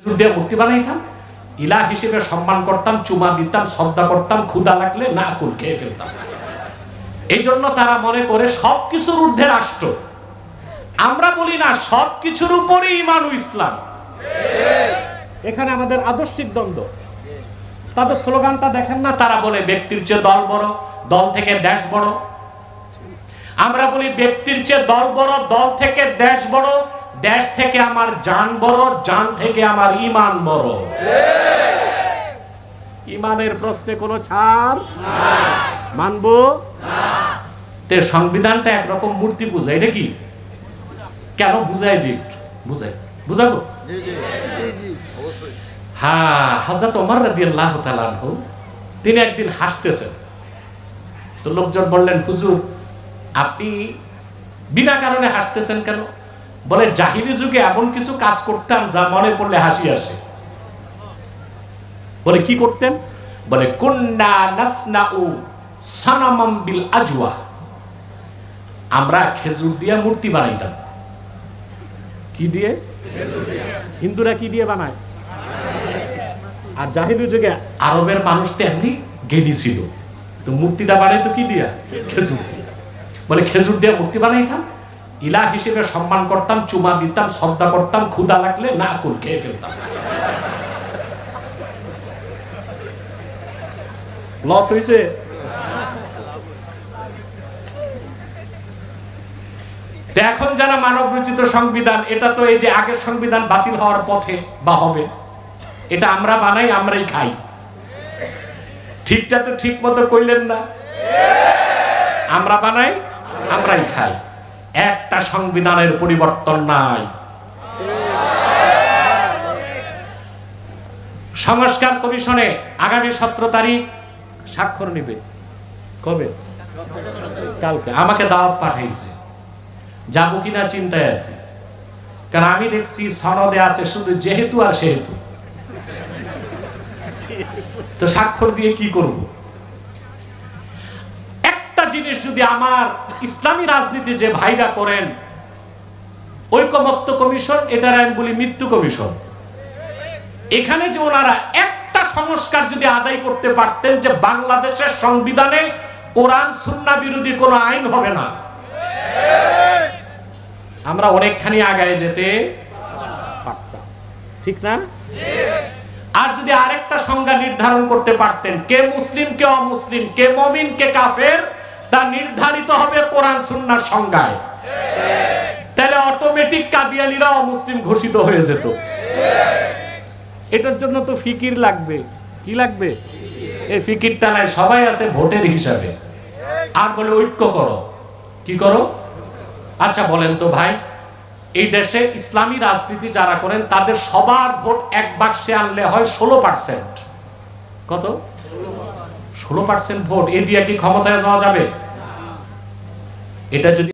যুদ্ধে মূর্তি বানাইতাম, ইলাহ হিসেবে সম্মান করতাম, চুমা দিতাম, শ্রদ্ধা করতাম, ক্ষুধা লাগলে না কুল খেয়ে ফেলতাম। এই জন্য তারা মনে করে সবকিছুর ঊর্ধ্বে রাষ্ট্র। আমরা বলি না, সবকিছুর উপরে ঈমান ও ইসলাম। এখানে আমাদের আদর্শিক দ্বন্দ্ব। তাদের স্লোগানটা দেখেন না, তারা বলে ব্যক্তির চেয়ে দল বড়, দল থেকে দেশ বড়। আমরা বলি ব্যক্তির চেয়ে দল বড়, দল থেকে দেশ বড়, দেশ থেকে আমার জান বড়, জান থেকে আমার ঈমান বড়। ঈমানের প্রশ্নে কোনো ছাড় মানবো না। তে সংবিধানটা একরকম মূর্তি পূজা, এটা কি কেন বুঝাই দিই, বুঝাবো। হ্যাঁ, হযরত ওমর রাদিয়াল্লাহু তাআলা আনহু তিনি একদিন হাসতেছেন, তো লোকজন বললেন, হুজুর আপনি বিনা কারণে হাসতেছেন কেন? বলে, জাহিলি যুগে এমন কিছু কাজ করতাম যা মনে পড়লে হাসি আসে। বলে, কি করতেন? বলে, কুন্না নাসনাউ সানামাম বিল আজওয়া, আমরা খেজুর দিয়ে মূর্তি বানাইতাম। কি দিয়ে? হিন্দুরা কি দিয়ে বানায়? আর জাহিলি যুগে আরবের মানুষ তো এমনি জ্ঞানী ছিল, তো মূর্তিটা বানাইতো কি দিয়া? খেজুর দিয়ে। বলে, খেজুর দিয়ে মূর্তি বানাইতাম, ইলাহ হিসেবে সম্মান করতাম, চুমা দিতাম, শ্রদ্ধা করতাম, ক্ষুধা লাগলে না কুল খেয়ে ফেলতাম। লস হইছে? এখন যারা মানব রচিত সংবিধান, এটা তো এই যে আগের সংবিধান বাতিল হওয়ার পথে বা হবে, এটা আমরা বানাই, আমরাই খাই। ঠিকটা তো ঠিক মতো কইলেন না, আমরা বানাই, আমরাই খাই। একটা সংবিধানের পরিবর্তন নাই। সংস্কার কমিশনে আগামী 17 তারিখ স্বাক্ষর নিবে। কবে? কালকে। আমাকে দাওয়াত পাঠাইছে, যাবো কিনা চিন্তায় আছে, কারণ আমি দেখছি সনদে আছে শুধু যেহেতু আর সেহেতু। তো স্বাক্ষর দিয়ে কি করব? একটা জিনিস যদি আমার ইসলামী রাজনীতি যে ভাইরা করেন, ঐকমত্য কমিশন, এটার আমি বলি মৃত্যু কমিশন, এখানে যে ওনারা একটা সংস্কার যদি আদায় করতে পারতেন যে বাংলাদেশের সংবিধানে কোরআন সুন্নাহ বিরোধী কোনো আইন হবে না, আমরা অনেকখানি আগায় যেতে পারতাম। ঠিক না? আর যদি আরেকটা সংজ্ঞা নির্ধারণ করতে পারতেন, কে মুসলিম কে অমুসলিম, কে মুমিন কে কাফের, তা নির্ধারিত হবে কোরআন সুন্নাহর সংজ্ঞায়, তাহলে অটোমেটিক কাদিয়ানীরা অমুসলিম ঘোষিত হয়ে যেত। এটার জন্য তো ফিকির লাগবে। কি লাগবে? এই ফিকিরটা নাই, সবাই আছে ভোটের হিসাবে, আর বলে ঐক্য করো। কি করো? আচ্ছা বলেন তো ভাই, এই দেশে ইসলামী রাজনীতি যারা করেন তাদের সবার ভোট এক বাক্সে আনলে হয় 16%। কত? 16% ভোট। এ দিয়ে কি ক্ষমতায় যাওয়া যাবে? এটা যদি